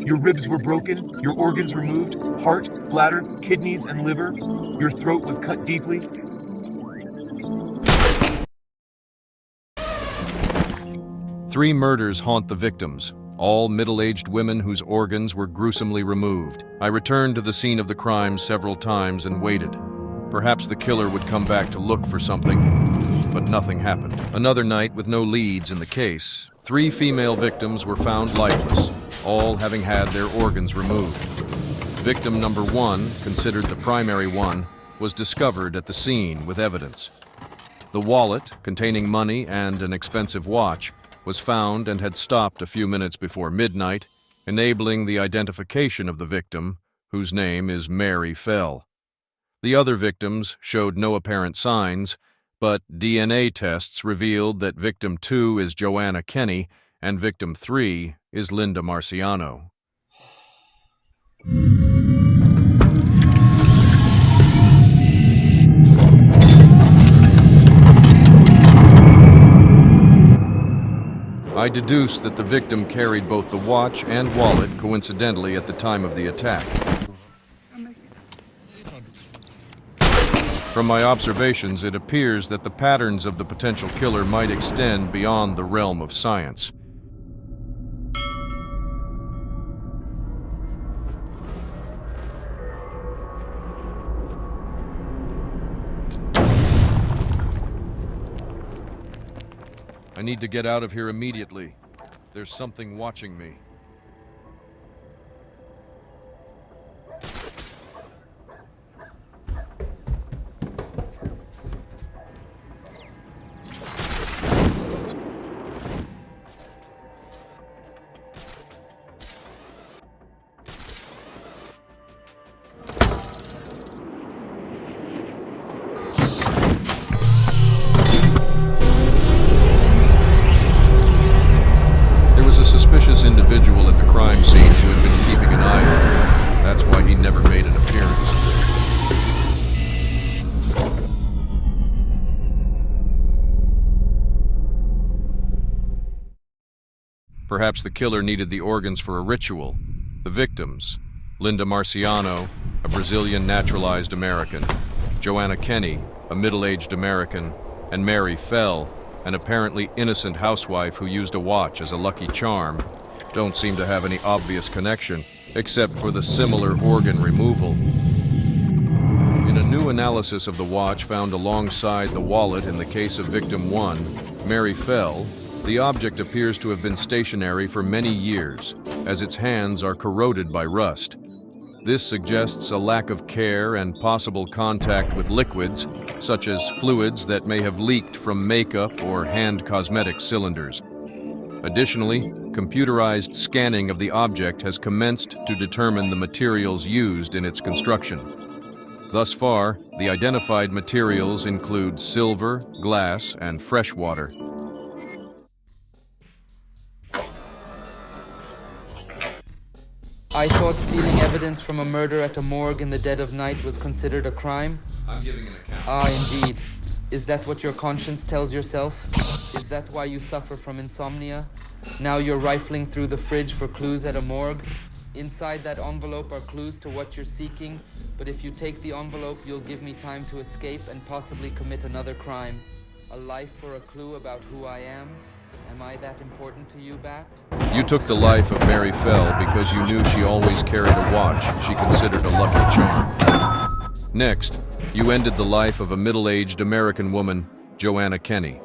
Your ribs were broken, your organs removed, heart, bladder, kidneys, and liver. Your throat was cut deeply. Three murders haunt the victims, all middle-aged women whose organs were gruesomely removed. I returned to the scene of the crime several times and waited. Perhaps the killer would come back to look for something, but nothing happened. Another night with no leads in the case. Three female victims were found lifeless, all having had their organs removed. Victim number 1, considered the primary one, was discovered at the scene with evidence. The wallet, containing money and an expensive watch, was found and had stopped a few minutes before midnight, enabling the identification of the victim, whose name is Mary Fell. The other victims showed no apparent signs, but DNA tests revealed that victim 2 is Joanna Kenny and victim 3 is Linda Marciano. I deduced that the victim carried both the watch and wallet coincidentally at the time of the attack. From my observations, it appears that the patterns of the potential killer might extend beyond the realm of science. I need to get out of here immediately. There's something watching me. Suspicious individual at the crime scene who had been keeping an eye on him. That's why he never made an appearance. Perhaps the killer needed the organs for a ritual. The victims: Linda Marciano, a Brazilian naturalized American; Joanna Kenny, a middle-aged American; and Mary Fell, an apparently innocent housewife who used a watch as a lucky charm, don't seem to have any obvious connection, except for the similar organ removal. In a new analysis of the watch found alongside the wallet in the case of victim 1, Mary Fell, the object appears to have been stationary for many years, as its hands are corroded by rust. This suggests a lack of care and possible contact with liquids, such as fluids that may have leaked from makeup or hand cosmetic cylinders. Additionally, computerized scanning of the object has commenced to determine the materials used in its construction. Thus far, the identified materials include silver, glass, and fresh water. I thought stealing evidence from a murder at a morgue in the dead of night was considered a crime? I'm giving an account. Ah, indeed. Is that what your conscience tells yourself? Is that why you suffer from insomnia? Now you're rifling through the fridge for clues at a morgue? Inside that envelope are clues to what you're seeking, but if you take the envelope, you'll give me time to escape and possibly commit another crime. A life for a clue about who I am? Am I that important to you, Bat? You took the life of Mary Fell because you knew she always carried a watch she considered a lucky charm. Next, you ended the life of a middle-aged American woman, Joanna Kenny.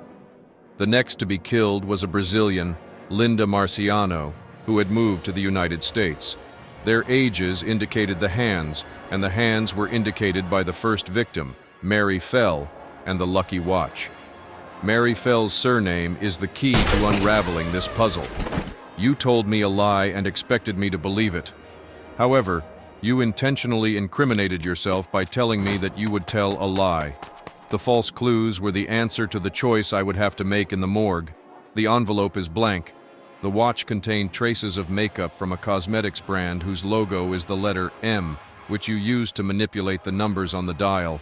The next to be killed was a Brazilian, Linda Marciano, who had moved to the United States. Their ages indicated the hands, and the hands were indicated by the first victim, Mary Fell, and the lucky watch. Mary Fell's surname is the key to unraveling this puzzle. You told me a lie and expected me to believe it. However, you intentionally incriminated yourself by telling me that you would tell a lie. The false clues were the answer to the choice I would have to make in the morgue. The envelope is blank. The watch contained traces of makeup from a cosmetics brand whose logo is the letter M, which you used to manipulate the numbers on the dial.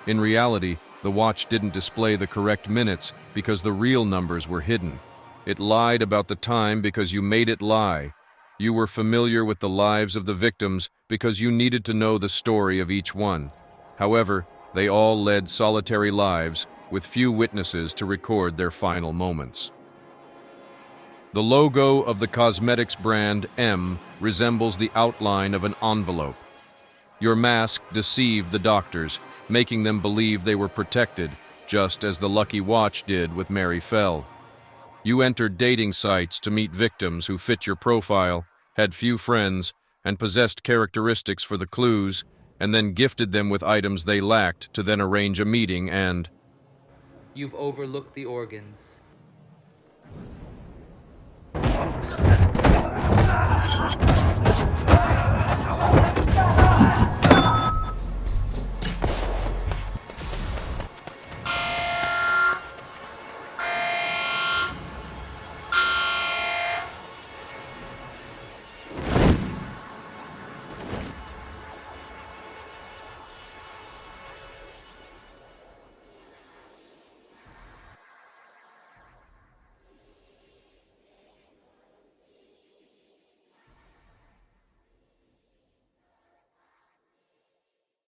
In reality, the watch didn't display the correct minutes because the real numbers were hidden. It lied about the time because you made it lie. You were familiar with the lives of the victims because you needed to know the story of each one. However, they all led solitary lives with few witnesses to record their final moments. The logo of the cosmetics brand M resembles the outline of an envelope. Your mask deceived the doctors, making them believe they were protected, just as the Lucky Watch did with Mary Fell. You entered dating sites to meet victims who fit your profile, had few friends, and possessed characteristics for the clues, and then gifted them with items they lacked to then arrange a meeting and... You've overlooked the organs.